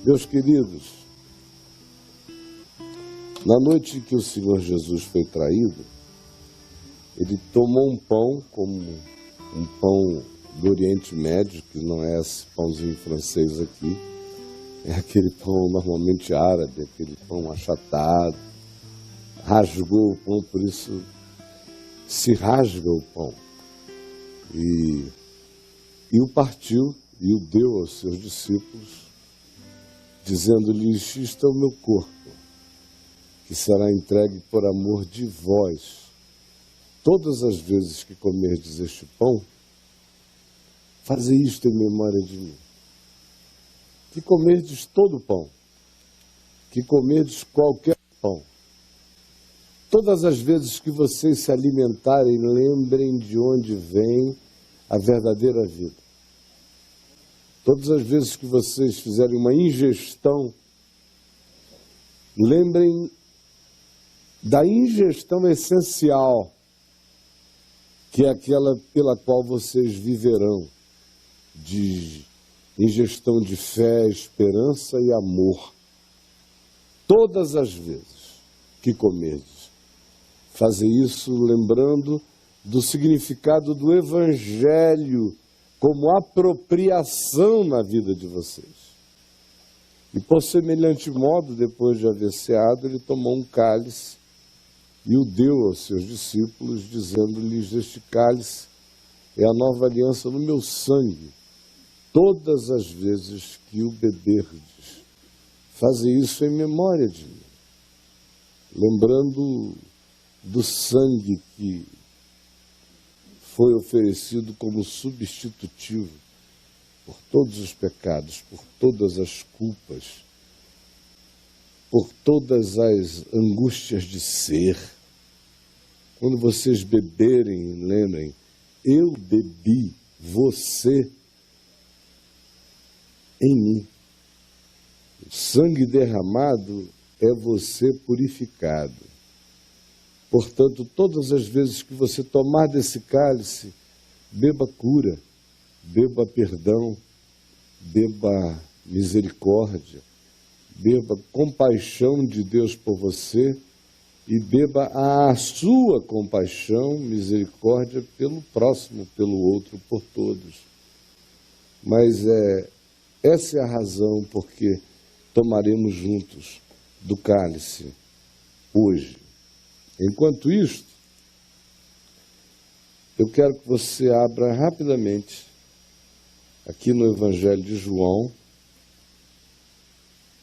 Meus queridos, na noite em que o Senhor Jesus foi traído, ele tomou um pão, como um pão do Oriente Médio, que não é esse pãozinho francês aqui, é aquele pão normalmente árabe, aquele pão achatado, rasgou o pão, por isso se rasga o pão. E o partiu e o deu aos seus discípulos, dizendo-lhes: isto é o meu corpo, que será entregue por amor de vós. Todas as vezes que comerdes este pão, fazei isto em memória de mim. Que comerdes todo o pão, que comerdes qualquer pão. Todas as vezes que vocês se alimentarem, lembrem de onde vem a verdadeira vida. Todas as vezes que vocês fizerem uma ingestão, lembrem da ingestão essencial, que é aquela pela qual vocês viverão, de ingestão de fé, esperança e amor. Todas as vezes que comerdes, fazei isso lembrando do significado do Evangelho como apropriação na vida de vocês. E por semelhante modo, depois de haver ceado, ele tomou um cálice e o deu aos seus discípulos, dizendo-lhes: este cálice é a nova aliança no meu sangue. Todas as vezes que o beberdes, fazei isso em memória de mim. Lembrando do sangue que foi oferecido como substitutivo por todos os pecados, por todas as culpas, por todas as angústias de ser. Quando vocês beberem, lembrem: eu bebi, você em mim. O sangue derramado é você purificado. Portanto, todas as vezes que você tomar desse cálice, beba cura, beba perdão, beba misericórdia, beba compaixão de Deus por você e beba a sua compaixão, misericórdia pelo próximo, pelo outro, por todos. Mas essa é a razão porque tomaremos juntos do cálice hoje. Enquanto isto, eu quero que você abra rapidamente aqui no Evangelho de João,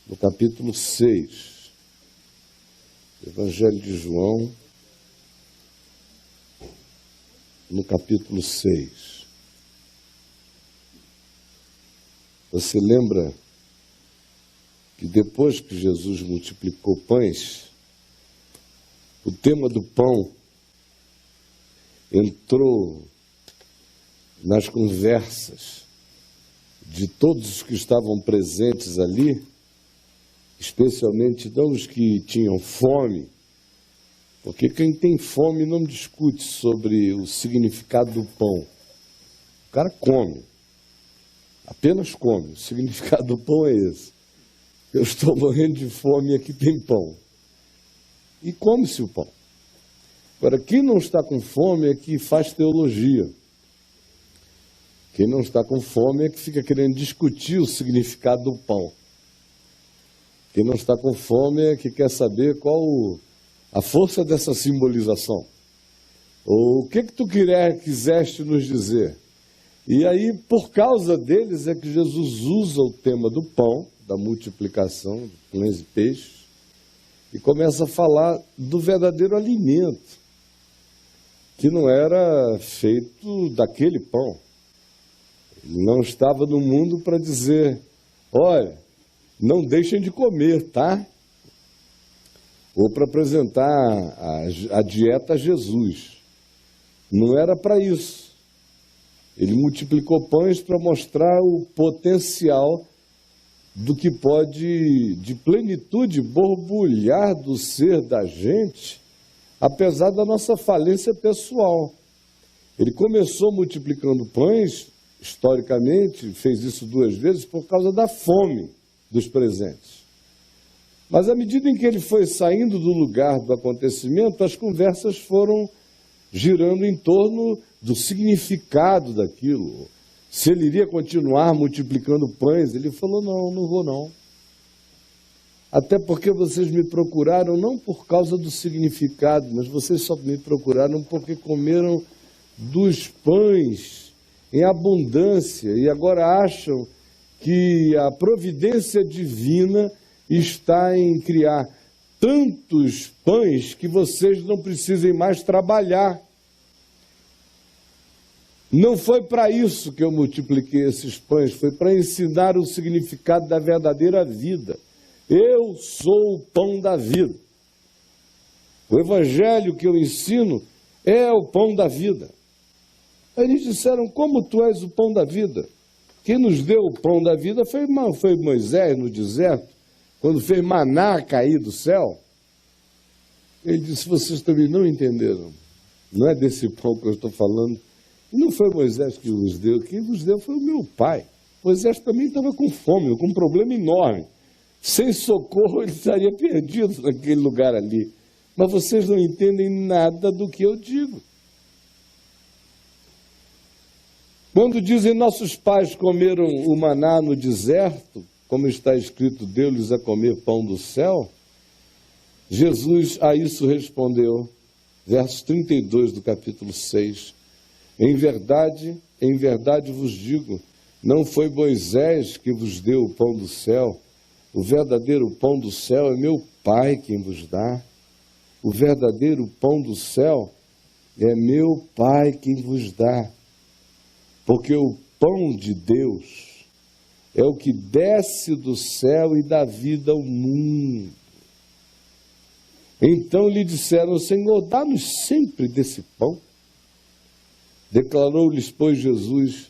no capítulo 6. Evangelho de João, no capítulo 6. Você lembra que depois que Jesus multiplicou pães, o tema do pão entrou nas conversas de todos os que estavam presentes ali, especialmente não os que tinham fome, porque quem tem fome não discute sobre o significado do pão. O cara come, apenas come. O significado do pão é esse: eu estou morrendo de fome e aqui tem pão. E come-se o pão. Agora, quem não está com fome é que faz teologia. Quem não está com fome é que fica querendo discutir o significado do pão. Quem não está com fome é que quer saber qual a força dessa simbolização. Ou o que tu quiseste nos dizer. E aí, por causa deles, é que Jesus usa o tema do pão, da multiplicação de pães e peixes, e começa a falar do verdadeiro alimento, que não era feito daquele pão. Ele não estava no mundo para dizer: olha, não deixem de comer, tá? Ou para apresentar a dieta a Jesus. Não era para isso. Ele multiplicou pães para mostrar o potencial do que pode, de plenitude, borbulhar do ser da gente, apesar da nossa falência pessoal. Ele começou multiplicando pães, historicamente, fez isso 2 vezes, por causa da fome dos presentes. Mas à medida em que ele foi saindo do lugar do acontecimento, as conversas foram girando em torno do significado daquilo. Se ele iria continuar multiplicando pães, ele falou, não vou não. Até porque vocês me procuraram não por causa do significado, mas vocês só me procuraram porque comeram dos pães em abundância e agora acham que a providência divina está em criar tantos pães que vocês não precisem mais trabalhar. Não foi para isso que eu multipliquei esses pães, foi para ensinar o significado da verdadeira vida. Eu sou o pão da vida. O evangelho que eu ensino é o pão da vida. Aí eles disseram, como tu és o pão da vida? Quem nos deu o pão da vida foi Moisés no deserto, quando fez maná cair do céu. Ele disse, vocês também não entenderam. Não é desse pão que eu estou falando. Não foi Moisés que vos deu, quem vos deu foi o meu pai. Moisés também estava com fome, com um problema enorme. Sem socorro ele estaria perdido naquele lugar ali. Mas vocês não entendem nada do que eu digo. Quando dizem nossos pais comeram o maná no deserto, como está escrito, deu-lhes a comer pão do céu, Jesus a isso respondeu, verso 32 do capítulo 6, em verdade vos digo, não foi Moisés que vos deu o pão do céu, o verdadeiro pão do céu é meu Pai quem vos dá. O verdadeiro pão do céu é meu Pai quem vos dá. Porque o pão de Deus é o que desce do céu e dá vida ao mundo. Então lhe disseram, Senhor, dá-nos sempre desse pão. Declarou-lhes, pois, Jesus,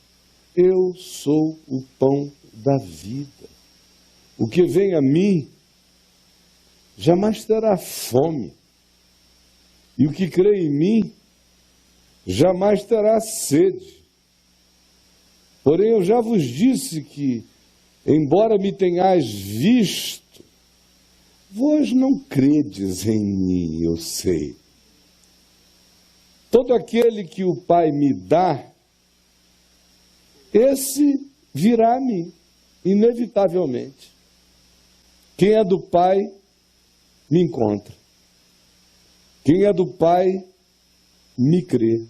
eu sou o pão da vida. O que vem a mim jamais terá fome, e o que crê em mim jamais terá sede. Porém, eu já vos disse que, embora me tenhais visto, vós não credes em mim, eu sei. Todo aquele que o Pai me dá, esse virá a mim, inevitavelmente. Quem é do Pai, me encontra. Quem é do Pai, me crê.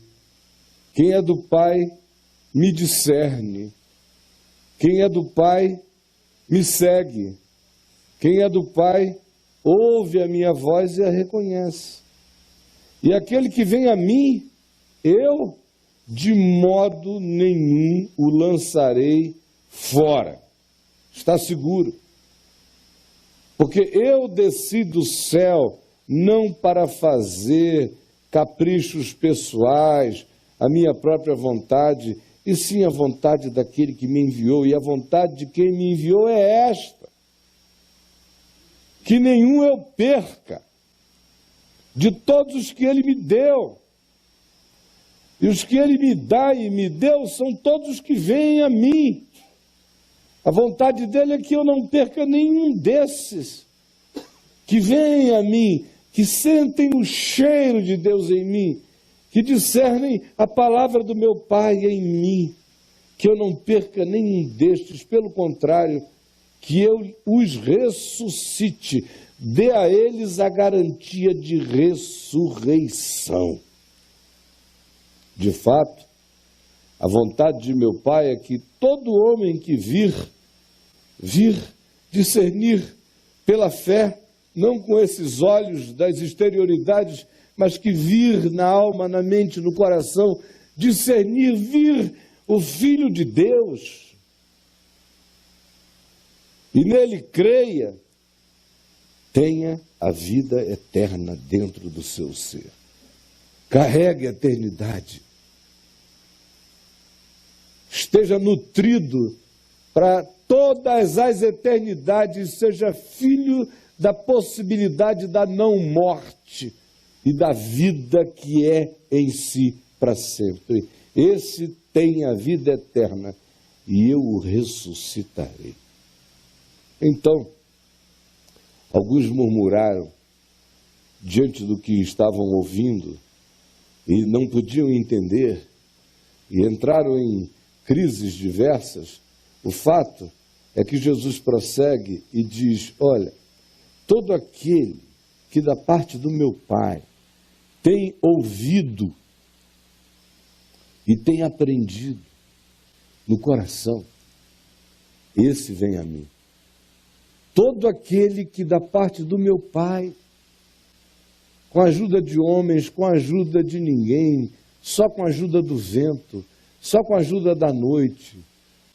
Quem é do Pai, me discerne. Quem é do Pai, me segue. Quem é do Pai, ouve a minha voz e a reconhece. E aquele que vem a mim, eu de modo nenhum o lançarei fora. Está seguro. Porque eu desci do céu não para fazer caprichos pessoais, a minha própria vontade, e sim a vontade daquele que me enviou. E a vontade de quem me enviou é esta: que nenhum eu perca, de todos os que ele me deu. E os que ele me dá e me deu são todos os que vêm a mim. A vontade dele é que eu não perca nenhum desses que vêm a mim, que sentem o cheiro de Deus em mim, que discernem a palavra do meu Pai em mim, que eu não perca nenhum destes, pelo contrário, que eu os ressuscite, dê a eles a garantia de ressurreição. De fato, a vontade de meu Pai é que todo homem que vir discernir pela fé, não com esses olhos das exterioridades, mas que vir na alma, na mente, no coração, discernir, vir o Filho de Deus, e nele creia, tenha a vida eterna dentro do seu ser. Carregue a eternidade. Esteja nutrido para todas as eternidades, seja filho da possibilidade da não-morte e da vida que é em si para sempre. Esse tem a vida eterna e eu o ressuscitarei. Então, alguns murmuraram diante do que estavam ouvindo e não podiam entender e entraram em crises diversas. O fato é que Jesus prossegue e diz: olha, todo aquele que da parte do meu Pai tem ouvido e tem aprendido no coração, esse vem a mim. Todo aquele que da parte do meu Pai, com a ajuda de homens, com a ajuda de ninguém, só com a ajuda do vento, só com a ajuda da noite,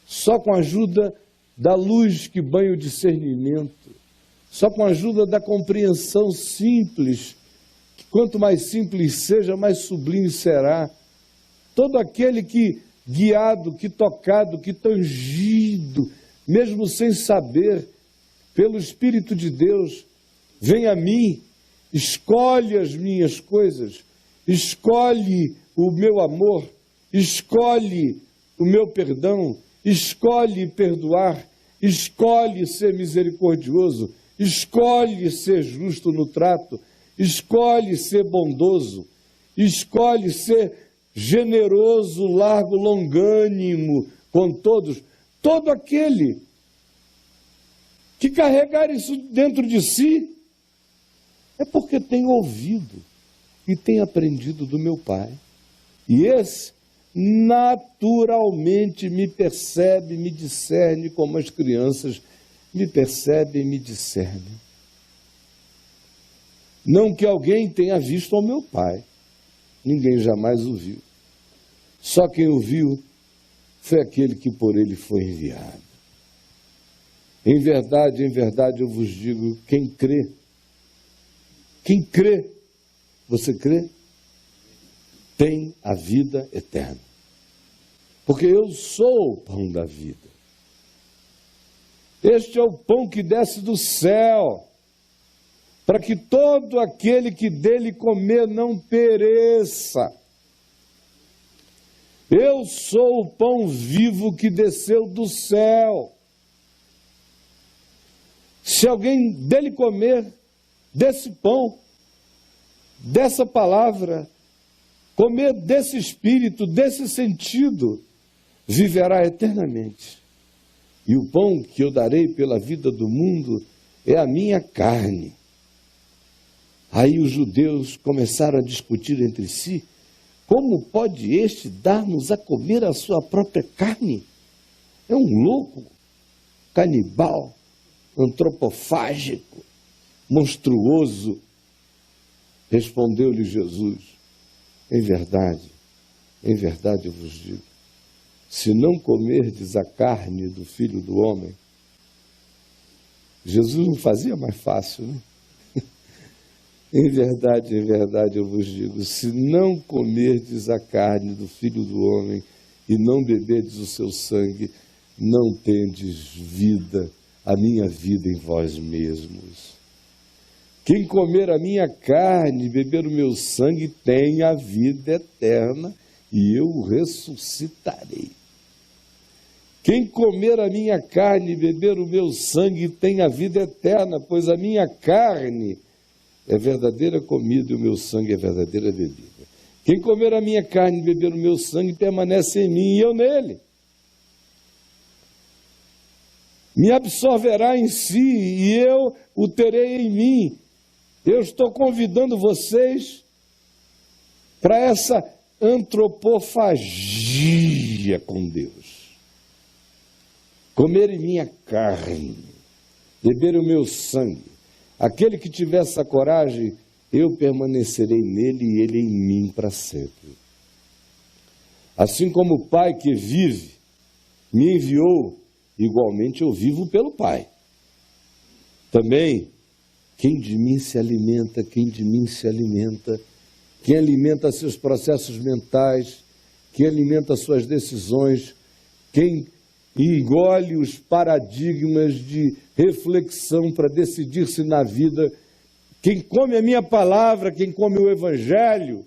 só com a ajuda da luz que banha o discernimento, só com a ajuda da compreensão simples, que quanto mais simples seja, mais sublime será. Todo aquele que, guiado, que tocado, que tangido, mesmo sem saber, pelo Espírito de Deus, vem a mim, escolhe as minhas coisas, escolhe o meu amor, escolhe o meu perdão, escolhe perdoar, escolhe ser misericordioso, escolhe ser justo no trato, escolhe ser bondoso, escolhe ser generoso, largo, longânimo com todos. Todo aquele que carregar isso dentro de si é porque tem ouvido e tem aprendido do meu Pai. E esse naturalmente me percebe, me discerne, como as crianças me percebem e me discernem. Não que alguém tenha visto ao meu Pai, ninguém jamais o viu. Só quem o viu foi aquele que por ele foi enviado. Em verdade, eu vos digo, quem crê, você crê? Tem a vida eterna. Porque eu sou o pão da vida. Este é o pão que desce do céu, para que todo aquele que dele comer não pereça. Eu sou o pão vivo que desceu do céu. Se alguém dele comer, desse pão, dessa palavra, comer desse espírito, desse sentido, viverá eternamente. E o pão que eu darei pela vida do mundo é a minha carne. Aí os judeus começaram a discutir entre si: como pode este dar-nos a comer a sua própria carne? É um louco, canibal, antropofágico, monstruoso. Respondeu-lhe Jesus: em verdade eu vos digo, se não comerdes a carne do Filho do Homem... Jesus não fazia mais fácil, né? Em verdade eu vos digo, se não comerdes a carne do Filho do Homem e não beberdes o seu sangue, não tendes vida, a minha vida em vós mesmos. Quem comer a minha carne e beber o meu sangue tem a vida eterna e eu o ressuscitarei. Quem comer a minha carne e beber o meu sangue tem a vida eterna, pois a minha carne é verdadeira comida e o meu sangue é verdadeira bebida. Quem comer a minha carne e beber o meu sangue permanece em mim e eu nele. Me absorverá em si e eu o terei em mim. Eu estou convidando vocês para essa antropofagia com Deus. Comer minha carne, beber o meu sangue. Aquele que tiver essa coragem, eu permanecerei nele e ele em mim para sempre. Assim como o Pai que vive me enviou, igualmente eu vivo pelo Pai. Também, quem de mim se alimenta, quem alimenta seus processos mentais, quem alimenta suas decisões, quem engole os paradigmas de reflexão para decidir-se na vida, quem come a minha palavra, quem come o Evangelho,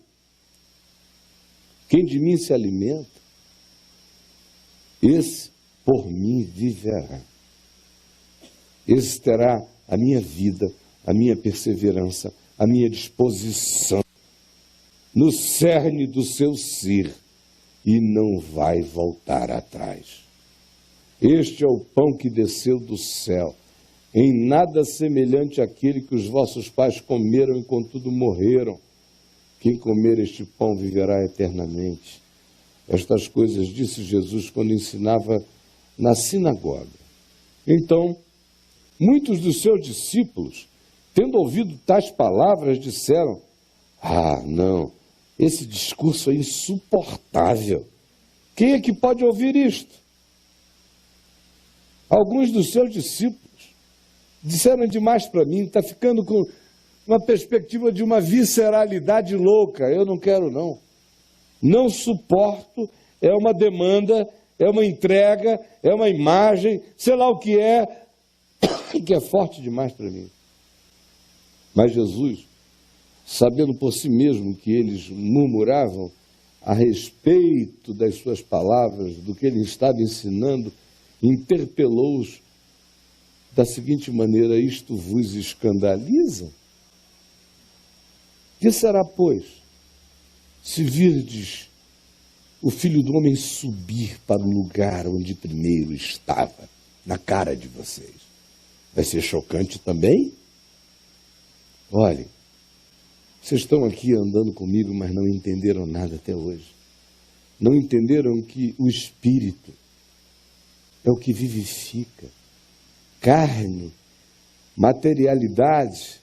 quem de mim se alimenta, esse por mim viverá. esse terá a minha vida, a minha perseverança, a minha disposição no cerne do seu ser e não vai voltar atrás. Este é o pão que desceu do céu, em nada semelhante àquele que os vossos pais comeram e contudo morreram. Quem comer este pão viverá eternamente. Estas coisas disse Jesus quando ensinava na sinagoga. Então, muitos dos seus discípulos, tendo ouvido tais palavras, disseram: ah, não, esse discurso é insuportável. Quem é que pode ouvir isto? Alguns dos seus discípulos disseram demais para mim, está ficando com uma perspectiva de uma visceralidade louca. Eu não quero, não. Não suporto, é uma demanda, é uma entrega, é uma imagem, sei lá o que é forte demais para mim. Mas Jesus, sabendo por si mesmo que eles murmuravam a respeito das suas palavras, do que ele estava ensinando, interpelou-os da seguinte maneira: isto vos escandaliza? Que será, pois, se virdes o Filho do Homem subir para o lugar onde primeiro estava, na cara de vocês? Vai ser chocante também? Olhem, vocês estão aqui andando comigo, mas não entenderam nada até hoje. Não entenderam que o Espírito é o que vivifica. Carne, materialidade,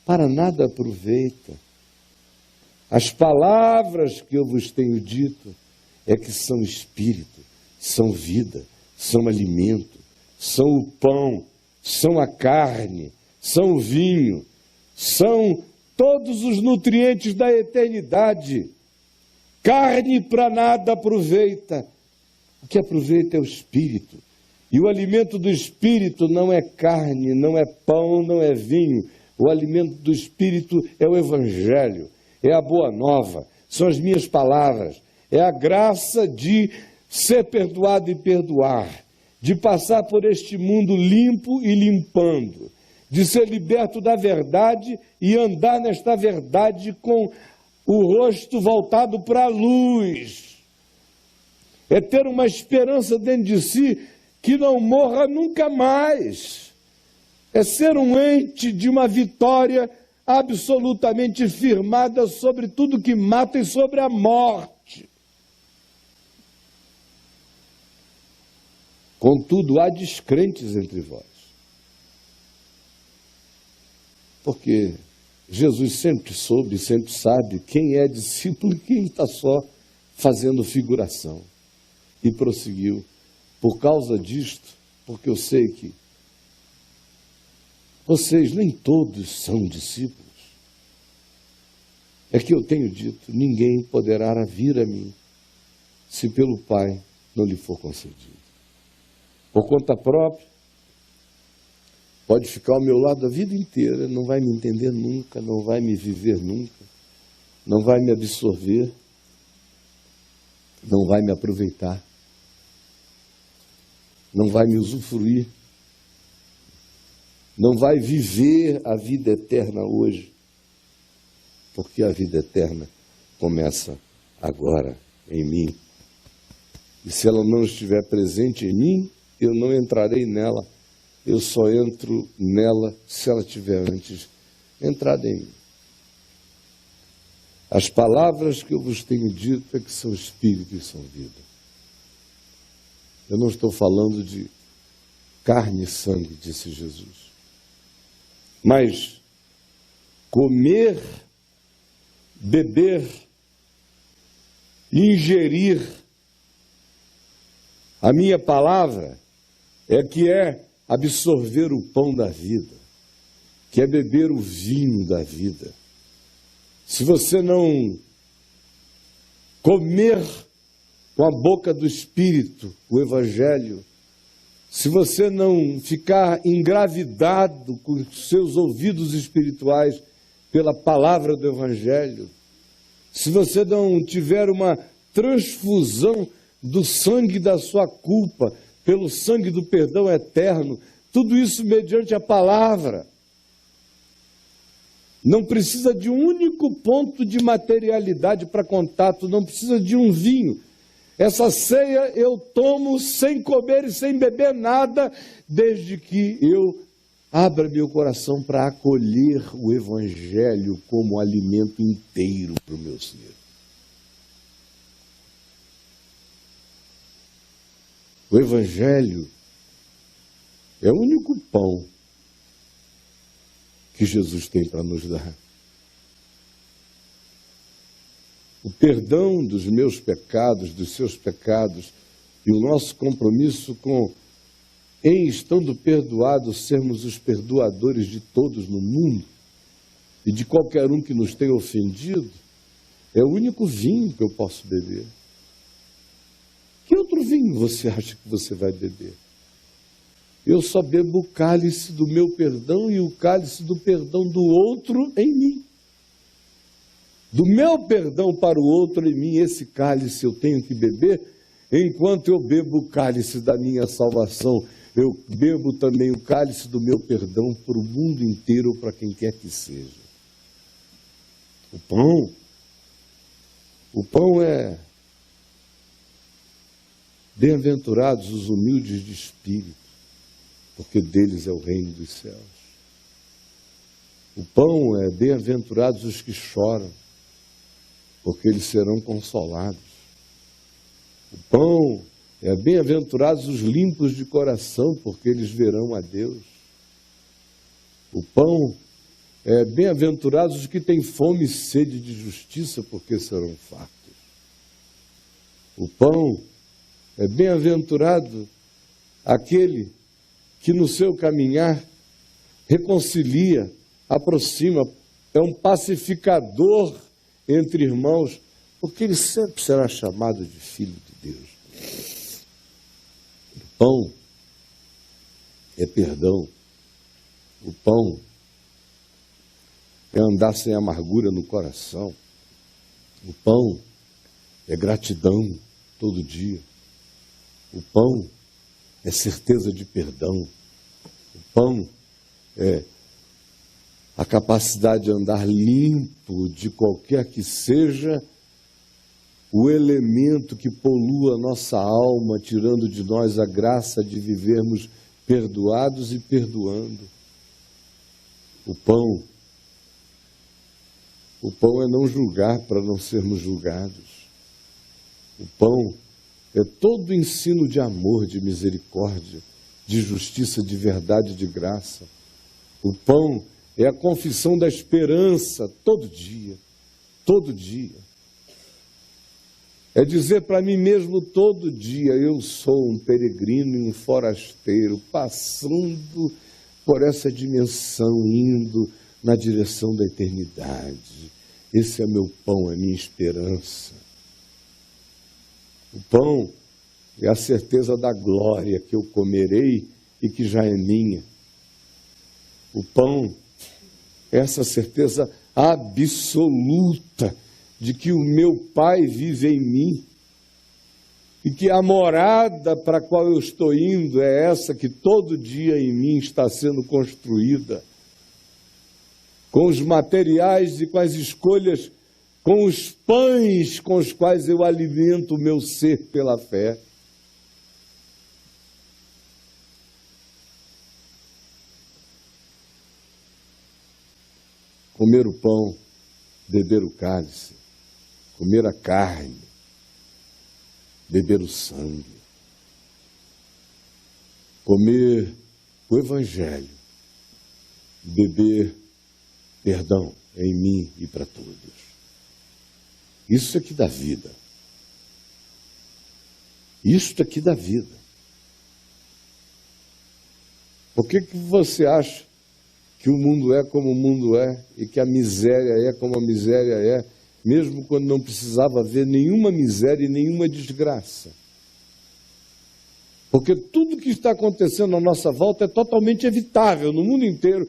para nada aproveita. As palavras que eu vos tenho dito é que são espírito, são vida, são alimento, são o pão, são a carne, são o vinho, são todos os nutrientes da eternidade. Carne para nada aproveita. O que aproveita é o espírito. E o alimento do espírito não é carne, não é pão, não é vinho. O alimento do espírito é o evangelho, é a boa nova, são as minhas palavras, é a graça de ser perdoado e perdoar, de passar por este mundo limpo e limpando, de ser liberto da verdade e andar nesta verdade com o rosto voltado para a luz. É ter uma esperança dentro de si que não morra nunca mais. É ser um ente de uma vitória absolutamente firmada sobre tudo que mata e sobre a morte. Contudo, há descrentes entre vós. Porque Jesus sempre soube, sempre sabe quem é discípulo e quem está só fazendo figuração. E prosseguiu: por causa disto, porque eu sei que vocês nem todos são discípulos, é que eu tenho dito: ninguém poderá vir a mim se pelo Pai não lhe for concedido. Por conta própria, pode ficar ao meu lado a vida inteira, não vai me entender nunca, não vai me viver nunca, não vai me absorver, não vai me aproveitar, não vai me usufruir, não vai viver a vida eterna hoje, porque a vida eterna começa agora em mim. E se ela não estiver presente em mim, eu não entrarei nela. Eu só entro nela se ela tiver antes entrado em mim. As palavras que eu vos tenho dito é que são espírito e são vida. Eu não estou falando de carne e sangue, disse Jesus. Mas comer, beber, ingerir a minha palavra é que é absorver o pão da vida, que é beber o vinho da vida. Se você não comer com a boca do Espírito o Evangelho, se você não ficar engravidado com os seus ouvidos espirituais pela palavra do Evangelho, se você não tiver uma transfusão do sangue da sua culpa pelo sangue do perdão eterno, Tudo isso mediante a palavra. Não precisa de um único ponto de materialidade para contato, não precisa de um vinho. Essa ceia eu tomo sem comer e sem beber nada, desde que eu abra meu coração para acolher o Evangelho como alimento inteiro para o meu ser. O Evangelho é o único pão que Jesus tem para nos dar. O perdão dos meus pecados, dos seus pecados, e o nosso compromisso com, em estando perdoados, sermos os perdoadores de todos no mundo, e de qualquer um que nos tenha ofendido, é o único vinho que eu posso beber. Que outro vinho você acha que você vai beber? Eu só bebo o cálice do meu perdão e o cálice do perdão do outro em mim. Do meu perdão para o outro em mim, esse cálice eu tenho que beber, enquanto eu bebo o cálice da minha salvação, eu bebo também o cálice do meu perdão para o mundo inteiro, para quem quer que seja. O pão é bem-aventurados os humildes de espírito, porque deles é o reino dos céus. O pão é bem-aventurados os que choram, porque eles serão consolados. O pão é bem-aventurados os limpos de coração, porque eles verão a Deus. O pão é bem-aventurados os que têm fome e sede de justiça, porque serão fartos. O pão é bem-aventurado aquele que no seu caminhar reconcilia, aproxima, é um pacificador entre irmãos, porque ele sempre será chamado de filho de Deus. O pão é perdão. O pão é andar sem amargura no coração. O pão é gratidão todo dia. O pão é certeza de perdão. O pão é a capacidade de andar limpo de qualquer que seja o elemento que polua a nossa alma, tirando de nós a graça de vivermos perdoados e perdoando. O pão é não julgar para não sermos julgados. O pão é todo o ensino de amor, de misericórdia, de justiça, de verdade, de graça. O pão é a confissão da esperança todo dia, todo dia. É dizer para mim mesmo todo dia, eu sou um peregrino e um forasteiro, passando por essa dimensão, indo na direção da eternidade. Esse é meu pão, é minha esperança. O pão é a certeza da glória que eu comerei e que já é minha. O pão é essa certeza absoluta de que o meu Pai vive em mim e que a morada para a qual eu estou indo é essa que todo dia em mim está sendo construída, com os materiais e com as escolhas, com os pães com os quais eu alimento o meu ser pela fé. Comer o pão, beber o cálice, comer a carne, beber o sangue, comer o Evangelho, beber perdão em mim e para todos. Isso aqui dá vida. Isso aqui dá vida. Por que você acha que o mundo é como o mundo é e que a miséria é como a miséria é, mesmo quando não precisava haver nenhuma miséria e nenhuma desgraça? Porque tudo que está acontecendo à nossa volta é totalmente evitável no mundo inteiro.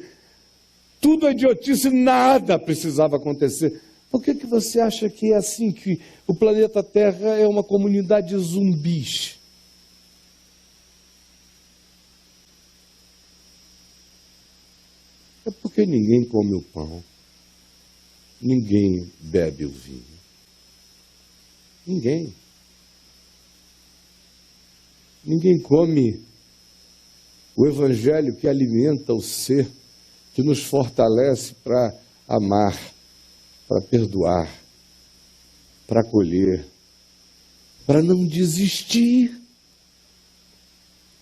Tudo é idiotice, nada precisava acontecer. Por que você acha que é assim, que o planeta Terra é uma comunidade zumbis? É porque ninguém come o pão, ninguém bebe o vinho. Ninguém. Ninguém come o evangelho que alimenta o ser, que nos fortalece para amar, para perdoar, para acolher, para não desistir,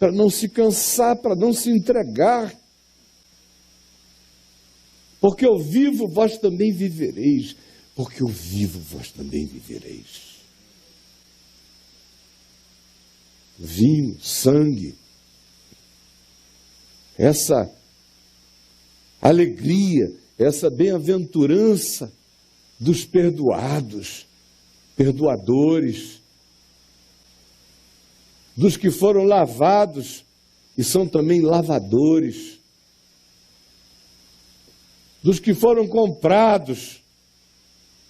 para não se cansar, para não se entregar. Porque eu vivo, vós também vivereis. Porque eu vivo, vós também vivereis. Vinho, sangue, essa alegria, essa bem-aventurança dos perdoados, perdoadores, dos que foram lavados e são também lavadores, dos que foram comprados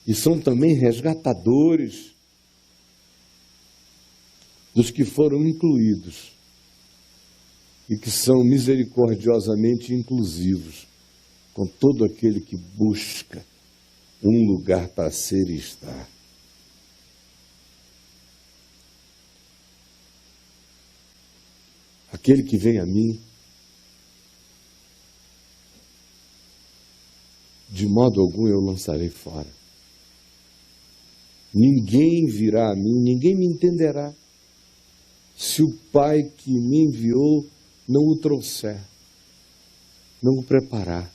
e são também resgatadores, dos que foram incluídos e que são misericordiosamente inclusivos com todo aquele que busca um lugar para ser e estar. Aquele que vem a mim, de modo algum eu lançarei fora. Ninguém virá a mim, ninguém me entenderá, se o Pai que me enviou não o trouxer, não o preparar,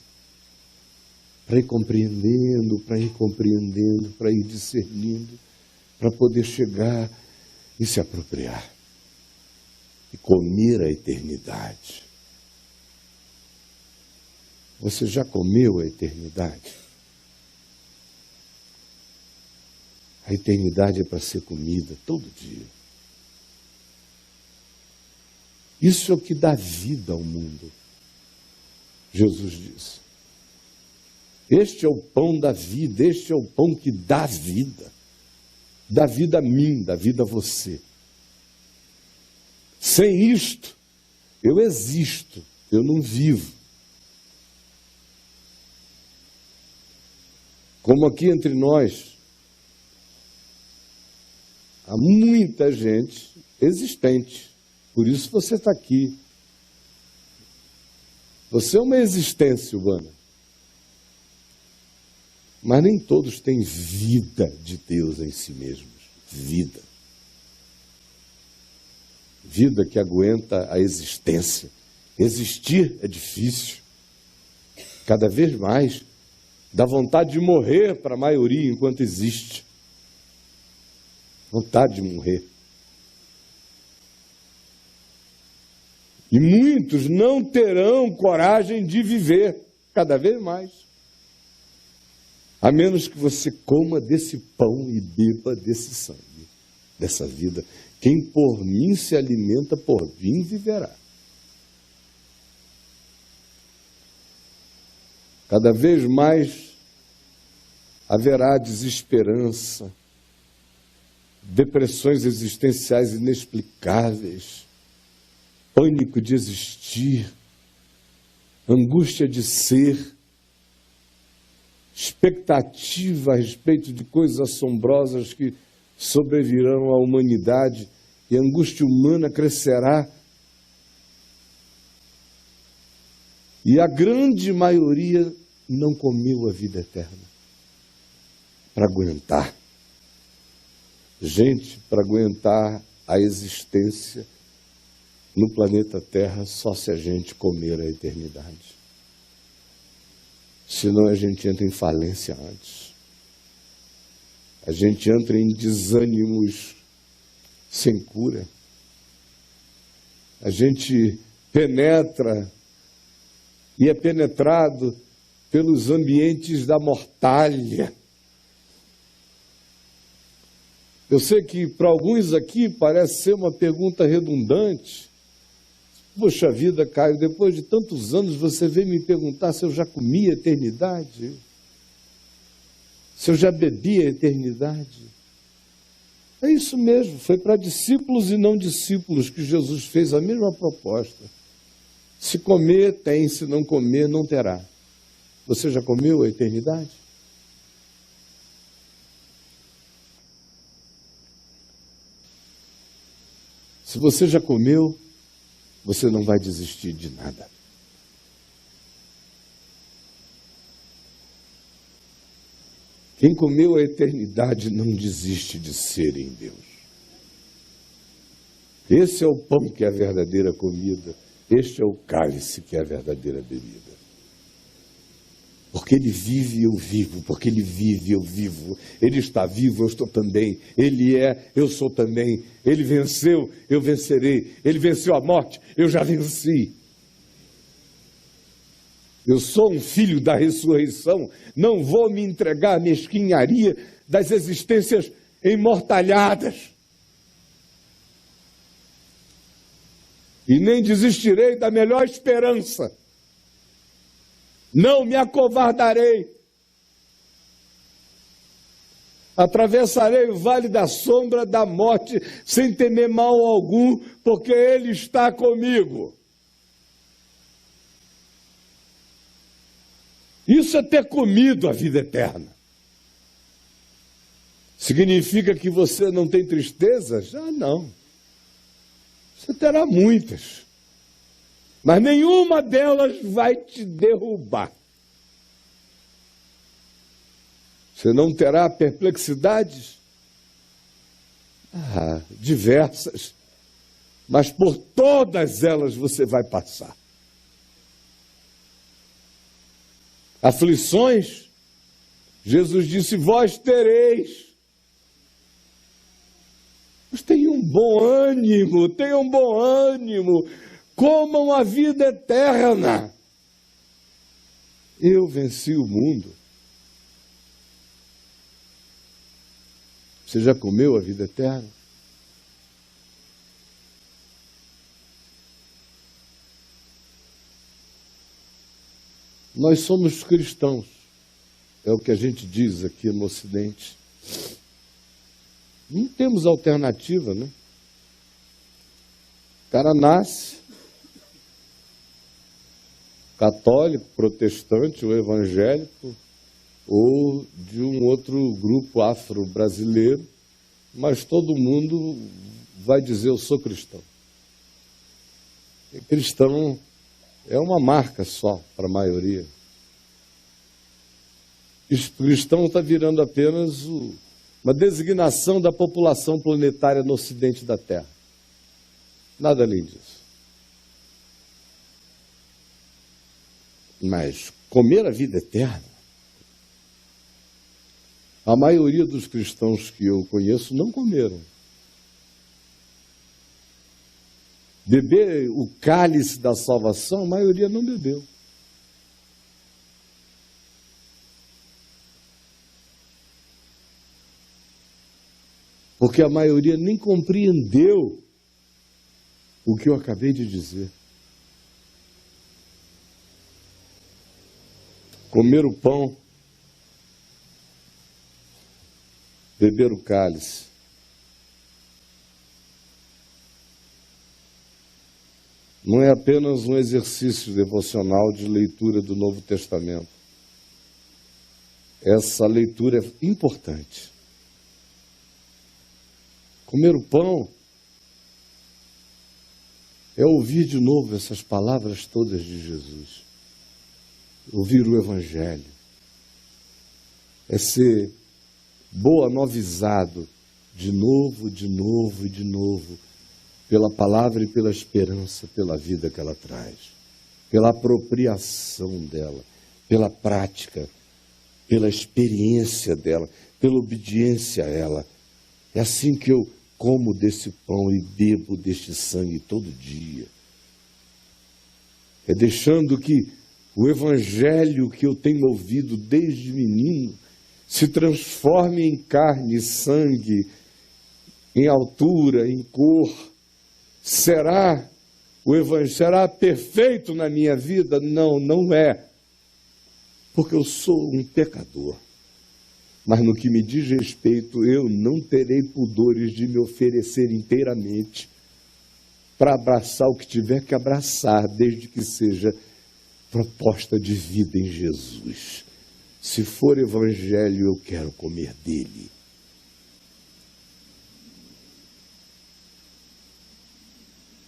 para ir compreendendo, para ir discernindo, para poder chegar e se apropriar e comer a eternidade. Você já comeu a eternidade? A eternidade é para ser comida todo dia. Isso é o que dá vida ao mundo. Jesus disse. Este é o pão da vida, este é o pão que dá vida. Dá vida a mim, dá vida a você. Sem isto, eu existo, eu não vivo. Como aqui entre nós, há muita gente existente. Por isso você está aqui. Você é uma existência humana. Mas nem todos têm vida de Deus em si mesmos. Vida. Vida que aguenta a existência. Existir é difícil. Cada vez mais. Dá vontade de morrer para a maioria enquanto existe. Vontade de morrer. E muitos não terão coragem de viver, cada vez mais. A menos que você coma desse pão e beba desse sangue, dessa vida. Quem por mim se alimenta, por mim viverá. Cada vez mais haverá desesperança, depressões existenciais inexplicáveis, pânico de existir, angústia de ser, expectativa a respeito de coisas assombrosas que sobrevirão à humanidade, e a angústia humana crescerá. E a grande maioria não comeu a vida eterna para aguentar. Gente, para aguentar a existência no planeta Terra, só se a gente comer a eternidade. Senão a gente entra em falência antes. A gente entra em desânimos sem cura. A gente penetra e é penetrado pelos ambientes da mortalha. Eu sei que para alguns aqui parece ser uma pergunta redundante. Poxa vida, Caio, depois de tantos anos você veio me perguntar se eu já comi a eternidade? Se eu já bebi a eternidade? É isso mesmo, foi para discípulos e não discípulos que Jesus fez a mesma proposta. Se comer, tem, se não comer, não terá. Você já comeu a eternidade? Se você já comeu, você não vai desistir de nada. Quem comeu a eternidade não desiste de ser em Deus. Esse é o pão que é a verdadeira comida. Este é o cálice que é a verdadeira bebida. Porque Ele vive, eu vivo. Porque Ele vive, eu vivo. Ele está vivo, eu estou também. Ele é, eu sou também. Ele venceu, eu vencerei. Ele venceu a morte, eu já venci. Eu sou um filho da ressurreição. Não vou me entregar à mesquinharia das existências imortalhadas. E nem desistirei da melhor esperança. Não me acovardarei. Atravessarei o vale da sombra da morte sem temer mal algum, porque Ele está comigo. Isso é ter comido a vida eterna. Significa que você não tem tristezas? Ah, não. Você terá muitas. Mas nenhuma delas vai te derrubar. Você não terá perplexidades? Ah, diversas. Mas por todas elas você vai passar. Aflições? Jesus disse, vós tereis. Mas tenham bom ânimo, tenham bom ânimo. Comam a vida eterna. Eu venci o mundo. Você já comeu a vida eterna? Nós somos cristãos. É o que a gente diz aqui no Ocidente. Não temos alternativa, né? O cara nasce católico, protestante ou evangélico, ou de um outro grupo afro-brasileiro, mas todo mundo vai dizer, eu sou cristão. E cristão é uma marca só para a maioria. Cristão está virando apenas uma designação da população planetária no ocidente da Terra. Nada além disso. Mas comer a vida eterna, a maioria dos cristãos que eu conheço não comeram. Beber o cálice da salvação, a maioria não bebeu. Porque a maioria nem compreendeu o que eu acabei de dizer. Comer o pão, beber o cálice. Não é apenas um exercício devocional de leitura do Novo Testamento. Essa leitura é importante. Comer o pão é ouvir de novo essas palavras todas de Jesus. Ouvir o Evangelho. É ser boa-novizado de novo, de novo e de novo, pela palavra e pela esperança, pela vida que ela traz, pela apropriação dela, pela prática, pela experiência dela, pela obediência a ela. É assim que eu como desse pão e bebo deste sangue todo dia. É deixando que o Evangelho que eu tenho ouvido desde menino se transforme em carne e sangue, em altura, em cor. Será o Evangelho será perfeito na minha vida? Não, não é. Porque eu sou um pecador. Mas no que me diz respeito, eu não terei pudores de me oferecer inteiramente para abraçar o que tiver que abraçar, desde que seja proposta de vida em Jesus. Se for evangelho, eu quero comer dele.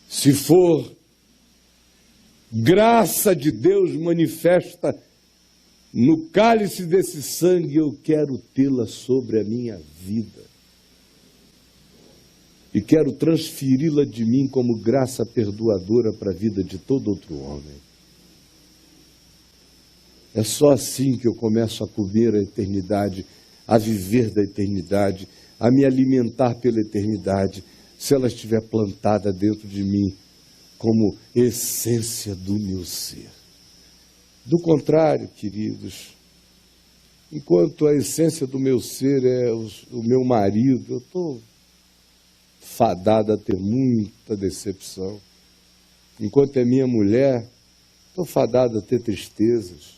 Se for graça de Deus manifesta no cálice desse sangue, eu quero tê-la sobre a minha vida. E quero transferi-la de mim como graça perdoadora para a vida de todo outro homem. É só assim que eu começo a comer a eternidade, a viver da eternidade, a me alimentar pela eternidade, se ela estiver plantada dentro de mim como essência do meu ser. Do contrário, queridos, enquanto a essência do meu ser é o meu marido, eu estou fadado a ter muita decepção. Enquanto é minha mulher, estou fadado a ter tristezas.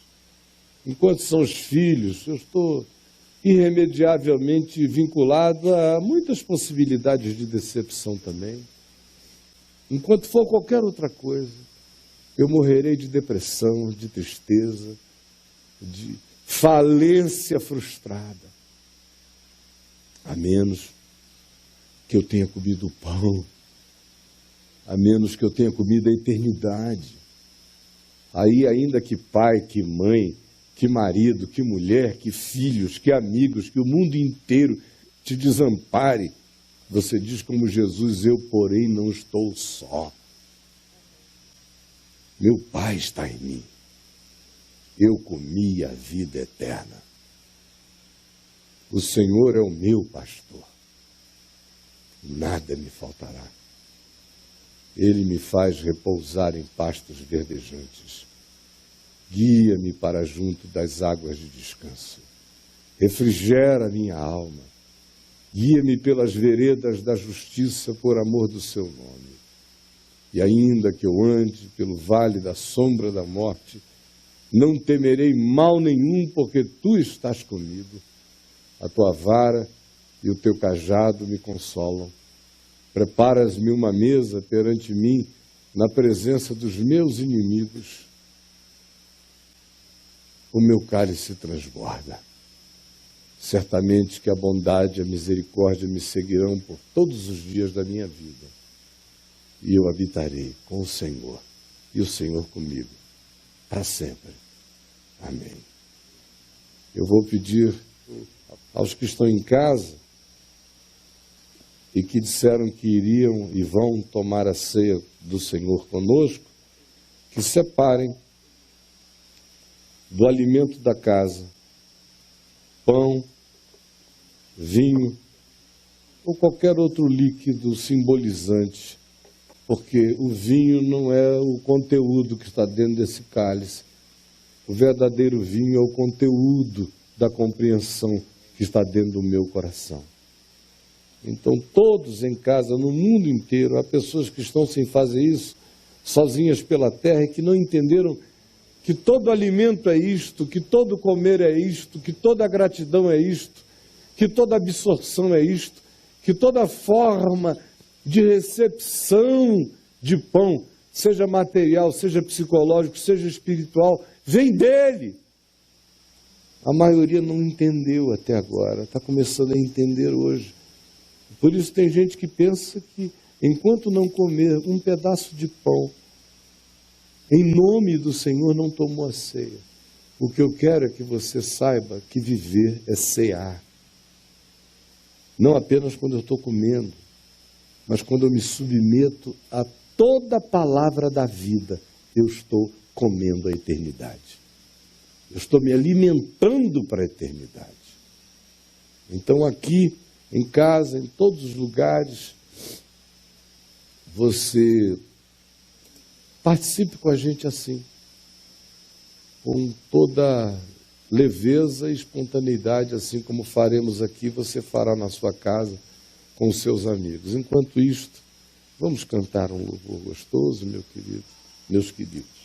Enquanto são os filhos, eu estou irremediavelmente vinculado a muitas possibilidades de decepção também. Enquanto for qualquer outra coisa, eu morrerei de depressão, de tristeza, de falência frustrada. A menos que eu tenha comido o pão, a menos que eu tenha comido a eternidade. Aí, ainda que pai, que mãe, que marido, que mulher, que filhos, que amigos, que o mundo inteiro te desampare, você diz como Jesus: eu, porém, não estou só. Meu Pai está em mim. Eu comi a vida eterna. O Senhor é o meu pastor. Nada me faltará. Ele me faz repousar em pastos verdejantes. Guia-me para junto das águas de descanso. Refrigera minha alma. Guia-me pelas veredas da justiça por amor do seu nome. E ainda que eu ande pelo vale da sombra da morte, não temerei mal nenhum, porque tu estás comigo. A tua vara e o teu cajado me consolam. Preparas-me uma mesa perante mim, na presença dos meus inimigos. O meu cálice transborda. Certamente que a bondade e a misericórdia me seguirão por todos os dias da minha vida. E eu habitarei com o Senhor, e o Senhor comigo, para sempre. Amém. Eu vou pedir aos que estão em casa e que disseram que iriam e vão tomar a ceia do Senhor conosco, que separem do alimento da casa pão, vinho ou qualquer outro líquido simbolizante, porque o vinho não é o conteúdo que está dentro desse cálice. O verdadeiro vinho é o conteúdo da compreensão que está dentro do meu coração. Então, todos em casa, no mundo inteiro, há pessoas que estão sem fazer isso, sozinhas pela terra, e que não entenderam que todo alimento é isto, que todo comer é isto, que toda gratidão é isto, que toda absorção é isto, que toda forma de recepção de pão, seja material, seja psicológico, seja espiritual, vem dele. A maioria não entendeu até agora, está começando a entender hoje. Por isso tem gente que pensa que enquanto não comer um pedaço de pão, em nome do Senhor, não tomou a ceia. O que eu quero é que você saiba que viver é cear. Não apenas quando eu estou comendo, mas quando eu me submeto a toda a palavra da vida, eu estou comendo a eternidade. Eu estou me alimentando para a eternidade. Então aqui, em casa, em todos os lugares, você participe com a gente assim, com toda leveza e espontaneidade, assim como faremos aqui, você fará na sua casa com os seus amigos. Enquanto isto, vamos cantar um louvor gostoso, meu querido, meus queridos.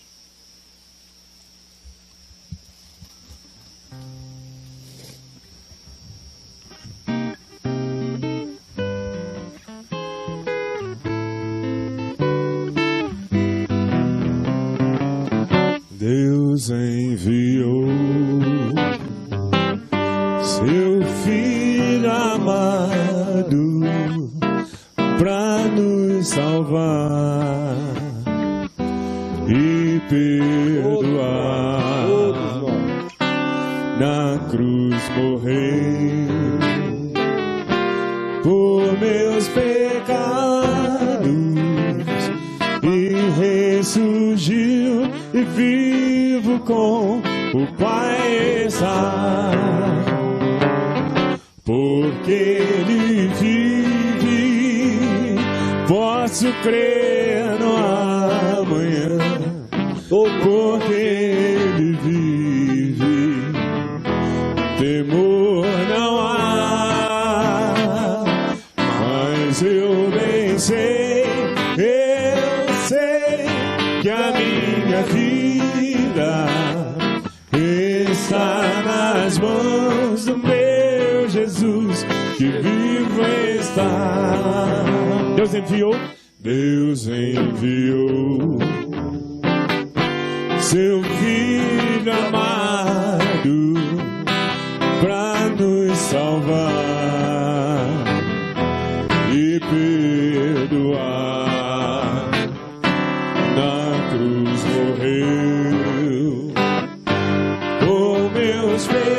Deus Deus enviou seu Filho amado pra nos salvar e perdoar. Na cruz morreu por meus pecados e ressurgiu e vivo com o Pai está. Porque Ele vive, posso crer no amanhã. Porque Ele vive, temor não há. Mas eu bem sei, eu sei que a minha vida está nas mãos do meu Jesus, que vivo está. Deus enviou seu Filho amado pra nos salvar e perdoar. Na cruz morreu por meus pecados,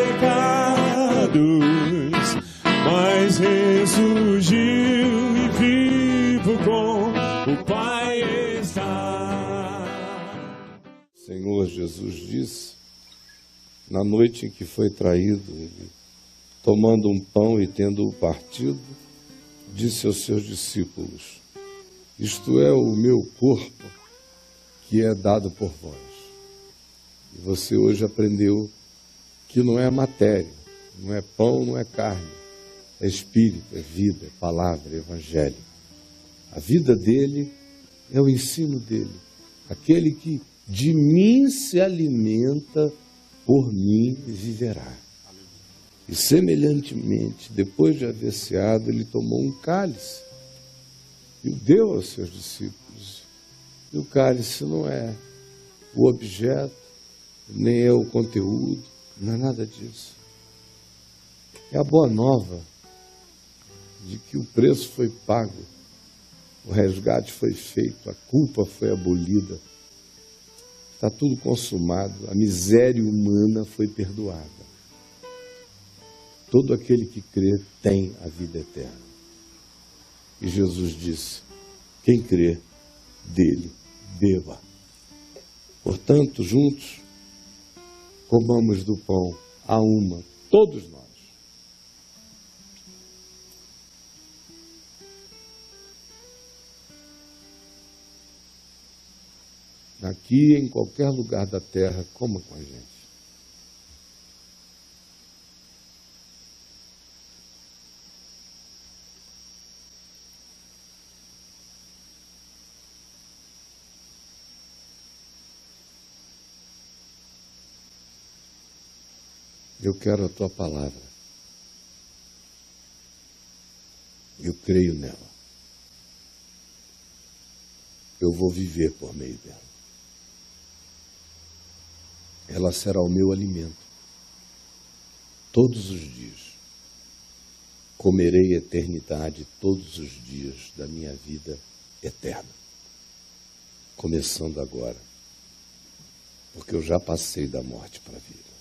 mas ressurgiu e vivo com o Pai está. Senhor Jesus disse, na noite em que foi traído, ele, tomando um pão e tendo-o partido, disse aos seus discípulos: isto é o meu corpo, que é dado por vós. E você hoje aprendeu que não é matéria, não é pão, não é carne, é espírito, é vida, é palavra, é evangelho. A vida dele é o ensino dele. Aquele que de mim se alimenta, por mim viverá. E semelhantemente, depois de haver ceado, ele tomou um cálice e o deu aos seus discípulos. E o cálice não é o objeto, nem é o conteúdo, não é nada disso. É a boa nova de que o preço foi pago, o resgate foi feito, a culpa foi abolida, está tudo consumado, a miséria humana foi perdoada. Todo aquele que crê tem a vida eterna. E Jesus disse: quem crê, dele beba. Portanto, juntos, comamos do pão a uma, todos nós. Aqui, em qualquer lugar da terra, coma com a gente. Eu quero a tua palavra. Eu creio nela. Eu vou viver por meio dela. Ela será o meu alimento. Todos os dias. Comerei a eternidade todos os dias da minha vida eterna. Começando agora. Porque eu já passei da morte para a vida.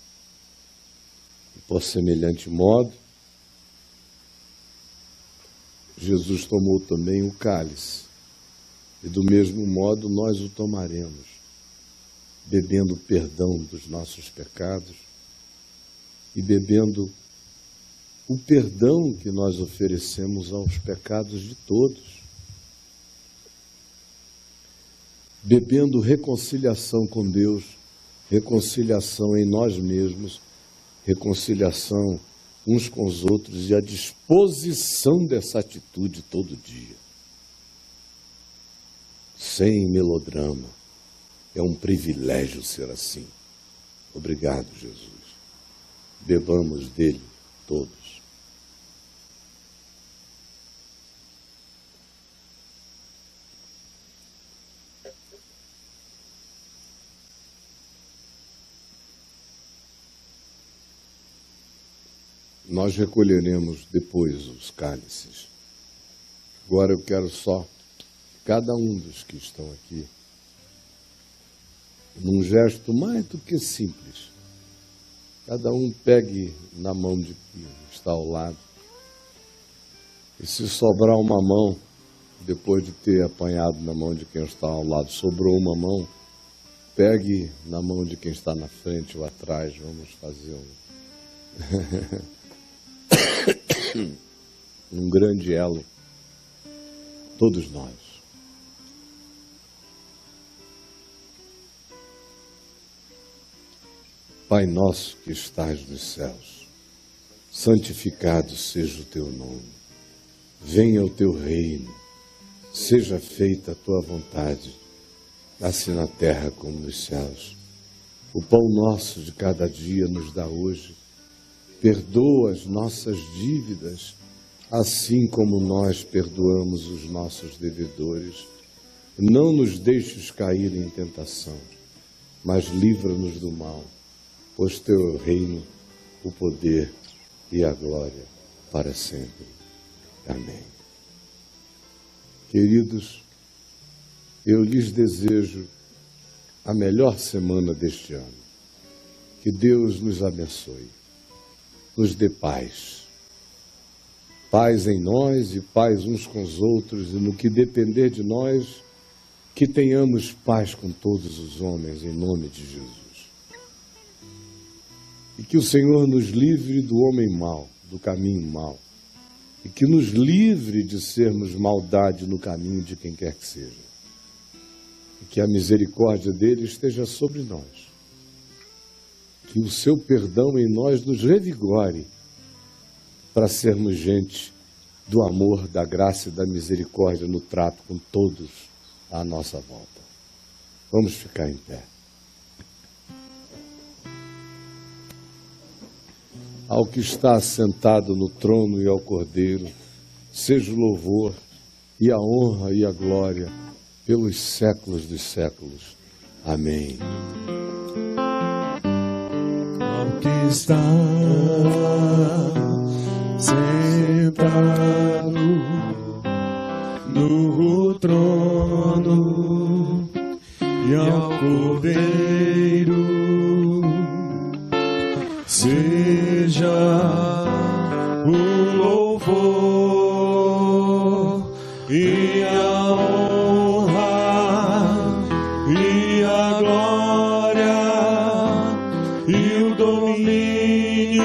E por semelhante modo, Jesus tomou também o cálice. E do mesmo modo nós o tomaremos, bebendo o perdão dos nossos pecados e bebendo o perdão que nós oferecemos aos pecados de todos. Bebendo reconciliação com Deus, reconciliação em nós mesmos, reconciliação uns com os outros e a disposição dessa atitude todo dia. Sem melodrama. É um privilégio ser assim. Obrigado, Jesus. Bebamos dele todos. nós recolheremos depois os cálices. Agora eu quero só cada um dos que estão aqui, num gesto mais do que simples, cada um pegue na mão de quem está ao lado, e se sobrar uma mão, depois de ter apanhado na mão de quem está ao lado, sobrou uma mão, pegue na mão de quem está na frente ou atrás. Vamos fazer um grande elo, todos nós. Pai nosso que estás nos céus, santificado seja o teu nome. Venha o teu reino, seja feita a tua vontade, assim na terra como nos céus. O pão nosso de cada dia nos dá hoje. Perdoa as nossas dívidas, assim como nós perdoamos os nossos devedores. Não nos deixes cair em tentação, mas livra-nos do mal, pois teu é o reino, o poder e a glória para sempre. Amém. Queridos, eu lhes desejo a melhor semana deste ano. Que Deus nos abençoe, nos dê paz. Paz em nós e paz uns com os outros, e no que depender de nós, que tenhamos paz com todos os homens, em nome de Jesus. E que o Senhor nos livre do homem mau, do caminho mau, e que nos livre de sermos maldade no caminho de quem quer que seja. E que a misericórdia dele esteja sobre nós. Que o seu perdão em nós nos revigore para sermos gente do amor, da graça e da misericórdia no trato com todos à nossa volta. Vamos ficar em pé. Ao que está assentado no trono e ao Cordeiro, seja o louvor e a honra e a glória pelos séculos dos séculos. Amém. Ao que está sentado no trono e ao Cordeiro, seja o louvor e a honra e a glória e o domínio